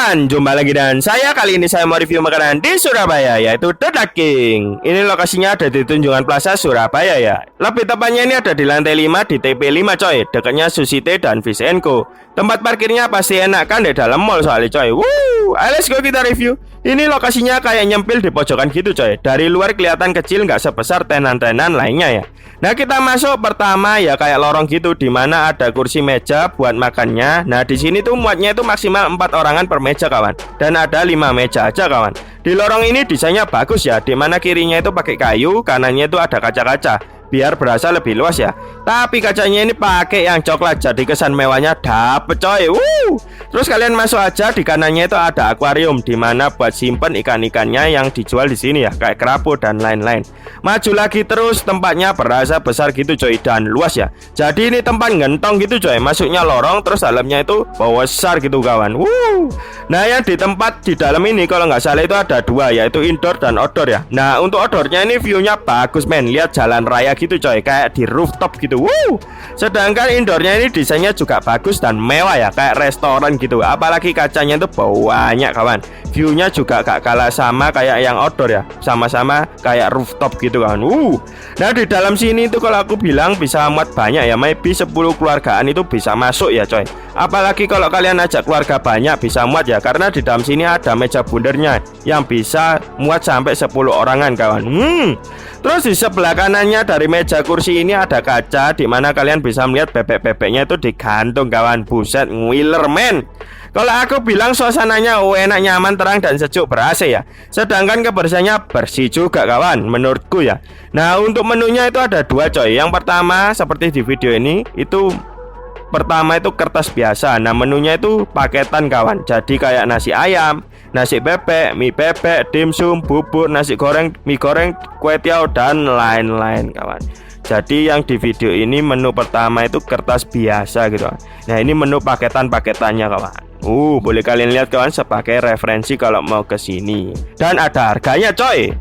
kawan, jumpa lagi dan saya. Kali ini saya mau review makanan di Surabaya, yaitu The Duck King. Ini lokasinya ada di Tunjungan Plaza, Surabaya ya. Lebih tepatnya ini ada di lantai 5 di TP5 coy, dekatnya Sushi Teh dan Fish & Co. Tempat parkirnya pasti enak kan di dalam mall soalnya coy. Ayo let's go kita review. Ini lokasinya kayak nyempil di pojokan gitu coy. Dari luar kelihatan kecil, nggak sebesar tenan-tenan lainnya ya. Nah kita masuk pertama ya kayak lorong gitu, dimana ada kursi meja buat makannya. Nah di sini tuh muatnya itu maksimal 4 orangan per meja kawan, dan ada 5 meja aja kawan. Di lorong ini desainnya bagus ya, dimana kirinya itu pakai kayu, kanannya itu ada kaca-kaca biar berasa lebih luas ya. Tapi kacanya ini pakai yang coklat, jadi kesan mewahnya dapet coy. Terus kalian masuk aja, di kanannya itu ada akuarium, dimana buat simpen ikan-ikannya yang dijual di sini ya, kayak kerapu dan lain-lain. Maju lagi terus, tempatnya berasa besar gitu coy, dan luas ya. Jadi ini tempat ngentong gitu coy, masuknya lorong, terus dalamnya itu besar gitu kawan. Nah yang di tempat di dalam ini kalau nggak salah itu ada 2, yaitu indoor dan outdoor ya. Nah untuk outdoornya ini viewnya bagus men, lihat jalan raya gitu coy, kayak di rooftop gitu. Sedangkan indoornya ini desainnya juga bagus dan mewah ya, kayak restoran gitu. Apalagi kacanya itu banyak kawan. Viewnya juga gak kalah sama kayak yang outdoor ya, sama-sama kayak rooftop gitu kawan. Nah di dalam sini itu kalau aku bilang bisa muat banyak ya, maybe 10 keluargaan itu bisa masuk ya coy. Apalagi kalau kalian ajak keluarga banyak bisa muat ya, karena di dalam sini ada meja bundernya yang bisa muat sampai 10 orangan kawan. Terus di sebelah kanannya dari meja kursi ini ada kaca, dimana kalian bisa melihat bebek-bebeknya itu digantung kawan. Buset, ngiler men. Kalau aku bilang suasananya enak, nyaman, terang, dan sejuk, ber-AC ya. Sedangkan kebersihannya bersih juga kawan, menurutku ya. Nah untuk menunya itu ada 2 coy. Yang pertama seperti di video ini, itu pertama itu kertas biasa. Nah menunya itu paketan kawan, jadi kayak nasi ayam, nasi bebek, mie bebek, dimsum, bubur, nasi goreng, mie goreng, kue tiaw, dan lain-lain kawan. Jadi yang di video ini menu pertama itu kertas biasa gitu. Nah ini menu paketan-paketannya kawan. Boleh kalian lihat kawan sebagai referensi kalau mau ke sini. Dan ada harganya coy.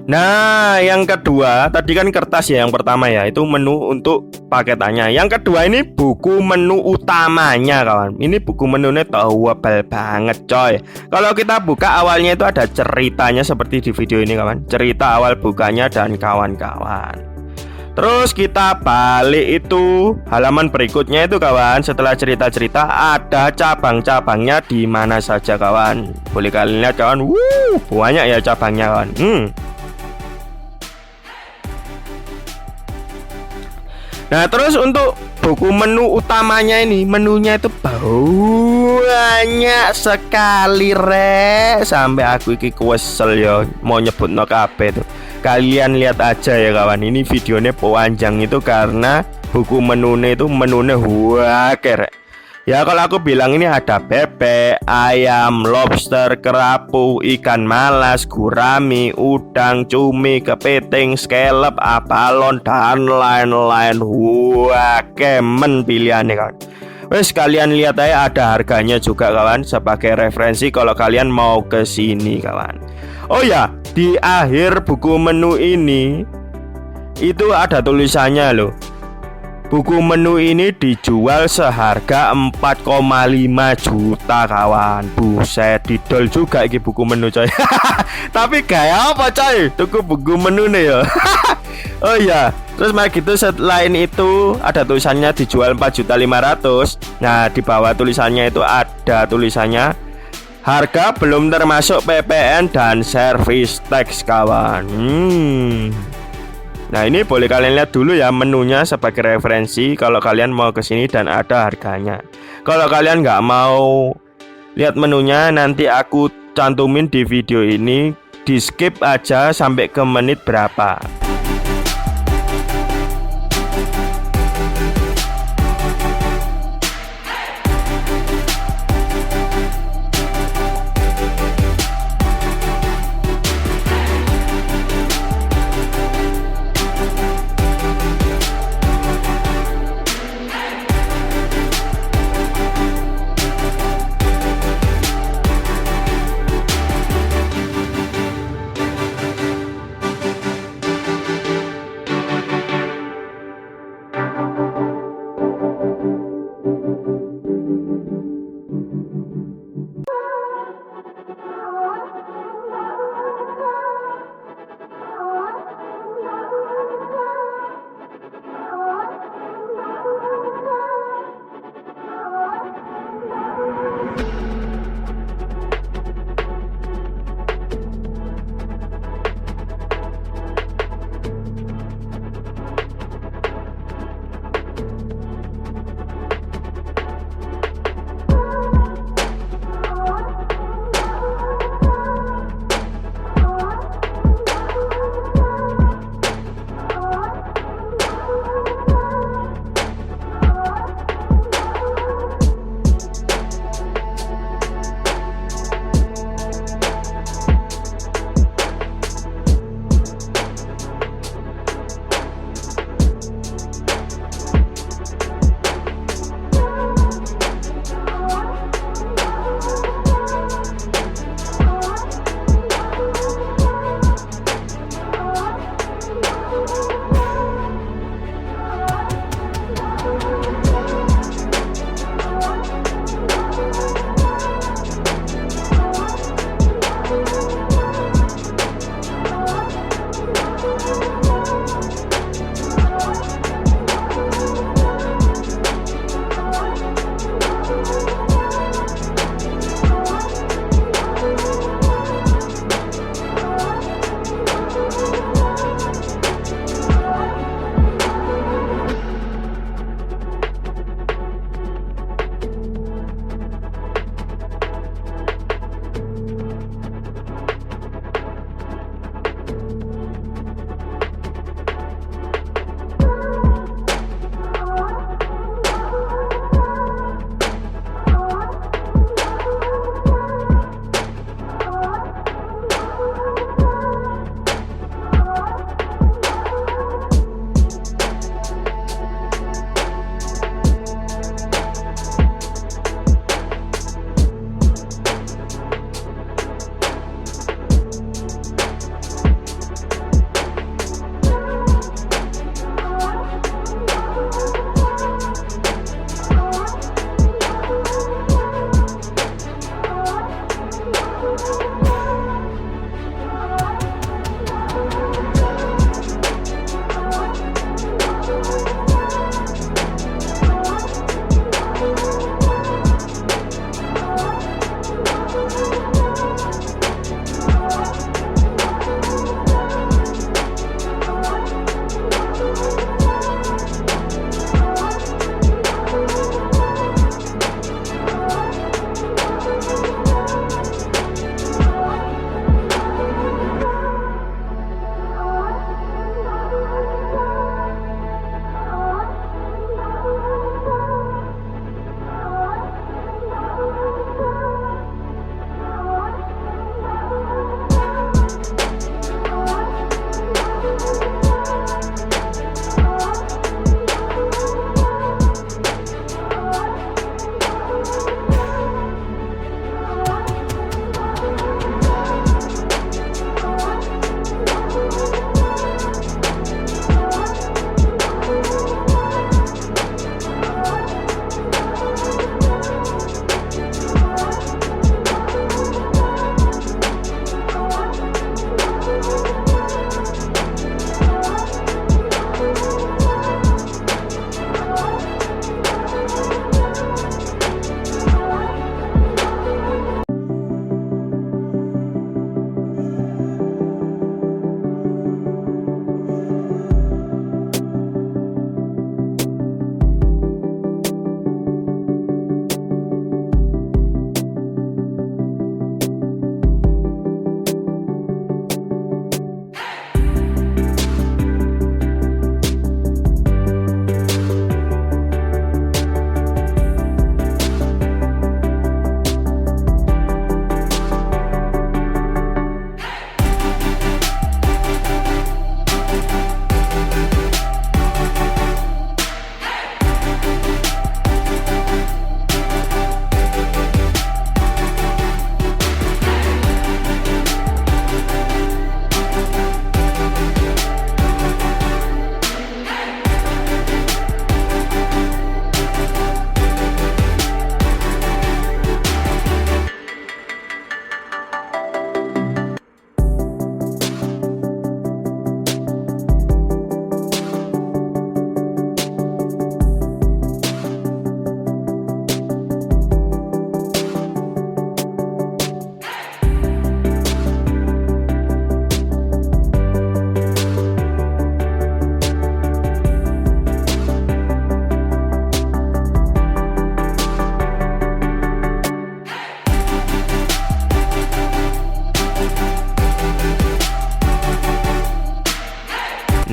Nah yang kedua, tadi kan kertas ya yang pertama ya, itu menu untuk paketannya. Yang kedua ini buku menu utamanya kawan. Ini buku menunya tebal banget coy. Kalau kita buka awalnya itu ada ceritanya seperti di video ini kawan, cerita awal bukanya dan kawan-kawan. Terus kita balik itu halaman berikutnya itu kawan, setelah cerita-cerita ada cabang-cabangnya di mana saja kawan. Boleh kalian lihat kawan, banyak ya cabangnya kawan. Nah terus untuk buku menu utamanya ini, menunya itu banyak sekali sampai aku iki kesel ya mau nyebut no kabeh tuh. Kalian lihat aja ya kawan, ini videonya panjang itu karena buku menune itu menune waker. Ya kalau aku bilang ini ada bebek, ayam, lobster, kerapu, ikan malas, gurami, udang, cumi, kepiting, scallop, abalon, dan lain-lain. Wah, kemen pilihannya kawan. Wes kalian lihat aja, ada harganya juga kawan, sebagai referensi kalau kalian mau ke sini kawan. Oh ya, di akhir buku menu ini itu ada tulisannya loh. Buku menu ini dijual seharga 4,5 juta kawan. Buset, didol juga iki buku menu coy. Tapi kayak apa coy? Tuku buku menu nih ya. Oh iya, terus gitu selain itu ada tulisannya dijual 4.500.000. Nah, di bawah tulisannya itu ada tulisannya harga belum termasuk PPN dan service tax kawan. Nah ini boleh kalian lihat dulu ya menunya sebagai referensi kalau kalian mau kesini dan ada harganya. Kalau kalian nggak mau lihat menunya, nanti aku cantumin di video ini, di skip aja sampai ke menit berapa.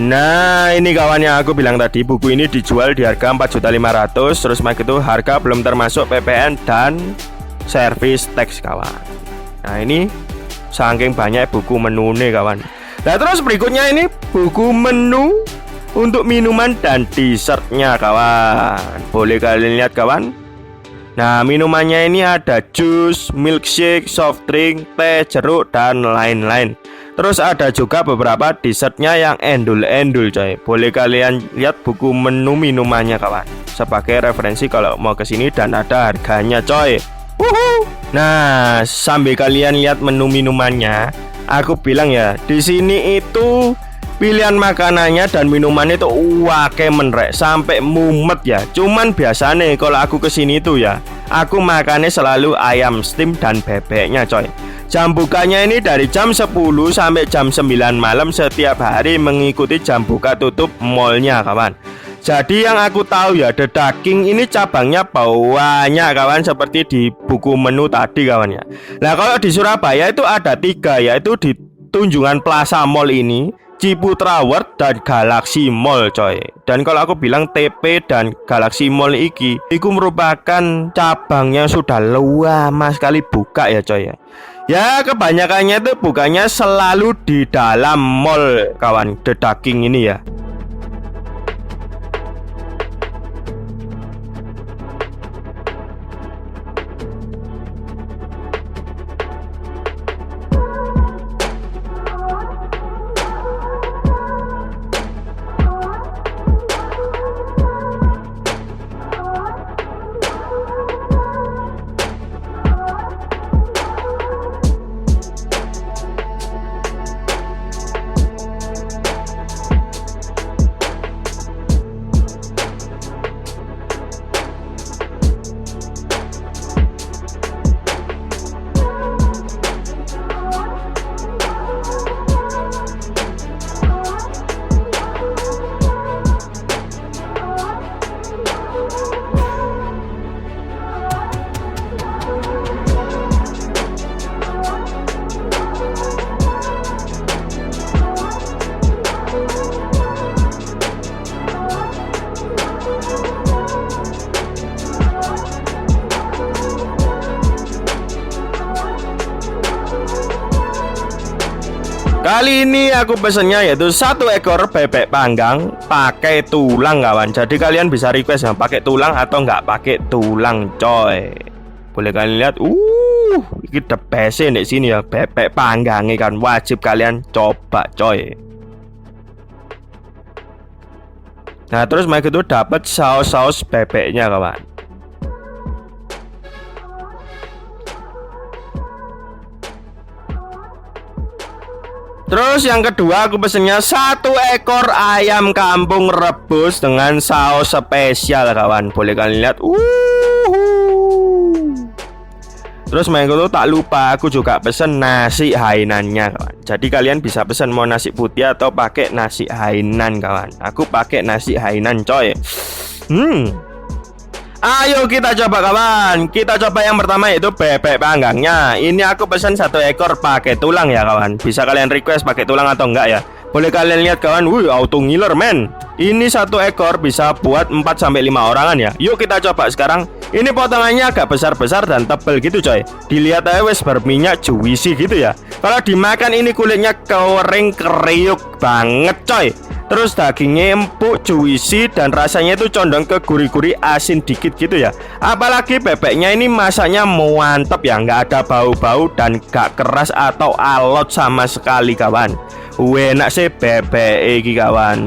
Nah, ini kawan yang aku bilang tadi, buku ini dijual di harga 4.500.000. Terus itu harga belum termasuk PPN dan servis tax kawan. Nah, ini saking banyak buku menu nih kawan. Nah, terus berikutnya ini buku menu untuk minuman dan dessertnya kawan. Boleh kalian lihat kawan. Nah, minumannya ini ada jus, milkshake, soft drink, teh, jeruk, dan lain-lain. Terus ada juga beberapa dessertnya yang endul-endul coy. Boleh kalian lihat buku menu minumannya kawan, sebagai referensi kalau mau kesini, dan ada harganya coy. Nah, sambil kalian lihat menu minumannya, aku bilang ya, di sini itu pilihan makanannya dan minumannya itu wake menrek sampai mumet ya. Cuman biasanya kalau aku kesini tuh ya, aku makannya selalu ayam steam dan bebeknya coy. Jam bukanya ini dari jam 10 sampai jam 9 malam setiap hari, mengikuti jam buka tutup mallnya kawan. Jadi yang aku tahu ya, The Daging ini cabangnya banyak kawan, seperti di buku menu tadi kawan ya. Nah, kalau di Surabaya itu ada 3, yaitu di Tunjungan Plaza Mall ini, Ciputra World, dan Galaxy Mall coy. Dan kalau aku bilang TP dan Galaxy Mall iki, itu merupakan cabang yang sudah lama sekali buka ya coy ya. Ya, kebanyakannya itu bukannya selalu di dalam mall kawan, The Daging ini ya. Kali ini aku pesennya yaitu 1 ekor bebek panggang pakai tulang kawan. Jadi kalian bisa request yang pakai tulang atau nggak pakai tulang coy. Boleh kalian lihat, ini the best di sini ya, bebek panggangnya kan, wajib kalian coba coy. Nah, terus mereka itu dapat saus-saus bebeknya kawan. Terus yang kedua aku pesennya 1 ekor ayam kampung rebus dengan saus spesial kawan. Boleh kalian lihat. Terus main itu tak lupa aku juga pesen nasi Hainannya kawan. Jadi kalian bisa pesen mau nasi putih atau pakai nasi Hainan kawan. Aku pakai nasi Hainan coy. Ayo kita coba kawan. Kita coba yang pertama yaitu bebek panggangnya. Ini aku pesan 1 ekor pakai tulang ya kawan. Bisa kalian request pakai tulang atau enggak ya. Boleh kalian lihat kawan. Auto ngiler men. Ini 1 ekor bisa buat 4-5 orangan ya. Yuk kita coba sekarang. Ini potongannya agak besar-besar dan tebal gitu coy. Dilihat aja wes berminyak, juicy gitu ya. Kalau dimakan ini kulitnya kering kriuk banget coy. Terus dagingnya empuk, juicy, dan rasanya itu condong ke gurih-gurih asin dikit gitu ya. Apalagi bebeknya ini masaknya mantep ya, nggak ada bau-bau dan gak keras atau alot sama sekali kawan. Enak sih bebek ini kawan.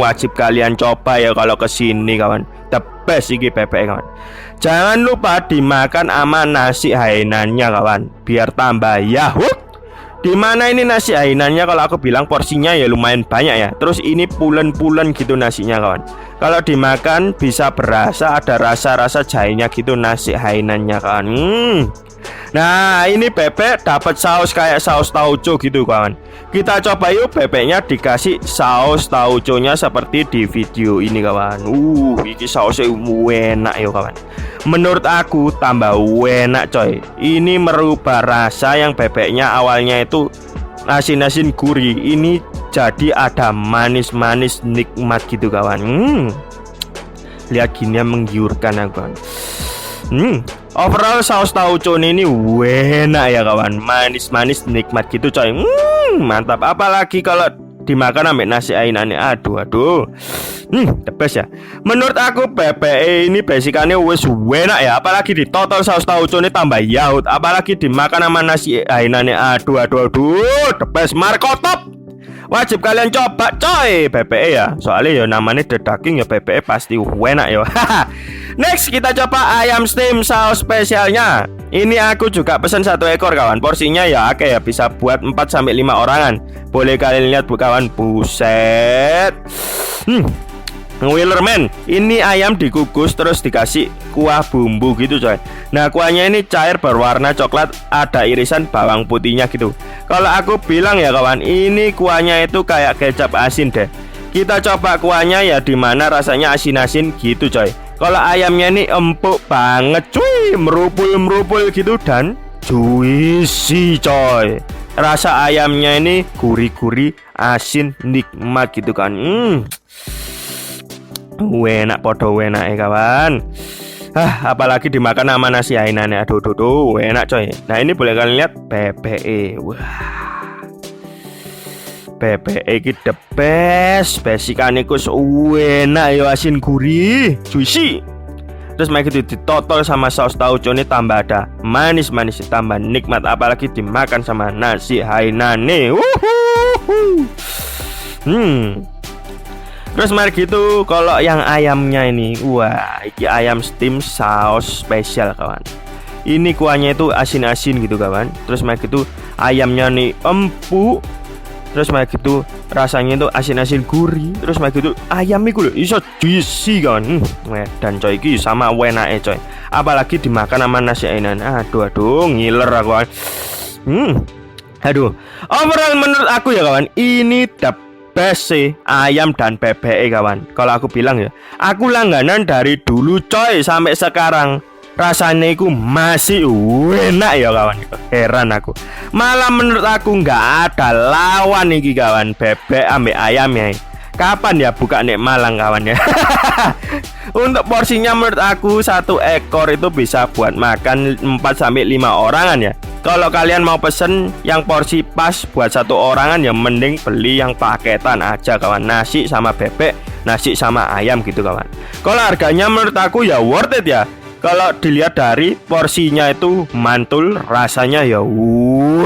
Wajib kalian coba ya kalau kesini kawan. The best ini bebek kawan. Jangan lupa dimakan sama nasi Hainannya kawan, biar tambah yahut. Dimana ini nasi Hainannya kalau aku bilang porsinya ya lumayan banyak ya. Terus ini pulen-pulen gitu nasinya kawan. Kalau dimakan bisa berasa, ada rasa-rasa jahenya gitu nasi Hainannya kawan. Nah ini bebek dapat saus kayak saus tauco gitu kawan. Kita coba yuk bebeknya dikasih saus tauconya seperti di video ini kawan. Ini sausnya enak ya kawan. Menurut aku tambah enak coy. Ini merubah rasa yang bebeknya awalnya itu asin-asin gurih. Ini Jadi ada manis-manis nikmat gitu kawan. Lihat gini menggiurkan aku kawan. Overall saus tauco ini enak ya kawan. Manis-manis nikmat gitu coy. Mantap. Apalagi kalau dimakan ambek nasi ainane. Aduh. The best ya. Menurut aku PPE ini basicnya wes enak ya. Apalagi di total saus tauco ini tambah yaut. Apalagi dimakan sama nasi ainane. Aduh. The best. Marco top. Wajib kalian coba coy PPE ya. Soalnya ya namanya The Daging ya, PPE pasti enak ya. Next kita coba ayam steam saus spesialnya. Ini aku juga pesan 1 ekor kawan. Porsinya ya oke ya, bisa buat 4-5 orangan. Boleh kalian lihat kawan. Buset. Willerman, ini ayam dikukus terus dikasih kuah bumbu gitu coy. Nah kuahnya ini cair berwarna coklat, ada irisan bawang putihnya gitu. Kalau aku bilang ya kawan, ini kuahnya itu kayak kecap asin deh. Kita coba kuahnya ya, dimana rasanya asin-asin gitu coy. Kalau ayamnya ini empuk banget cuy, merupul gitu dan juicy coy. Rasa ayamnya ini gurih-gurih, asin, nikmat gitu kan. Enak podo enak ya kawan. Apalagi dimakan sama nasi ainannya. Aduh, enak coy. Nah ini boleh kalian lihat PPE. Wah, PPE ini the best. Basican iku enak ya, asin gurih, juicy. Terus mereka itu ditotol sama saus tauco ini tambah ada manis-manis, tambah nikmat. Apalagi dimakan sama nasi hainane. Terus mari gitu, kalau yang ayamnya ini, wah, ini ayam steam saus spesial kawan. Ini kuahnya itu asin-asin gitu kawan. Terus mari gitu, ayamnya nih empuk. Terus mari gitu, rasanya itu asin-asin gurih. Terus mari gitu, ayam itu iso juicy kawan. Dan coy iki sama enak coy. Apalagi dimakan sama nasi ainan. Aduh, ngiler aku kawan. Overall menurut aku ya kawan, ini best sih ayam dan PPE kawan. Kalau aku bilang ya, aku langganan dari dulu coy sampai sekarang. Rasanya itu masih enak ya kawan. Heran aku. Malah menurut aku nggak ada lawan nih kawan, bebek ambek ayamnya. Kapan ya buka nek Malang kawan ya. Untuk porsinya menurut aku 1 ekor itu bisa buat makan 4-5 orangan ya. Kalau kalian mau pesen yang porsi pas buat 1 orangan ya mending beli yang paketan aja kawan. Nasi sama bebek, nasi sama ayam gitu kawan. Kalau harganya menurut aku ya worth it ya. Kalau dilihat dari porsinya itu mantul, rasanya ya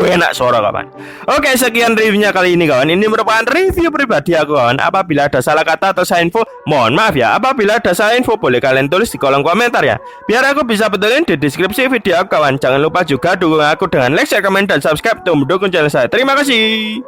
enak suara kawan. Oke, sekian reviewnya kali ini kawan. Ini merupakan review pribadi aku kawan. Apabila ada salah kata atau salah info, mohon maaf ya. Apabila ada salah info, boleh kalian tulis di kolom komentar ya, biar aku bisa betulin di deskripsi video aku kawan. Jangan lupa juga dukung aku dengan like, share, komen, dan subscribe untuk mendukung channel saya. Terima kasih.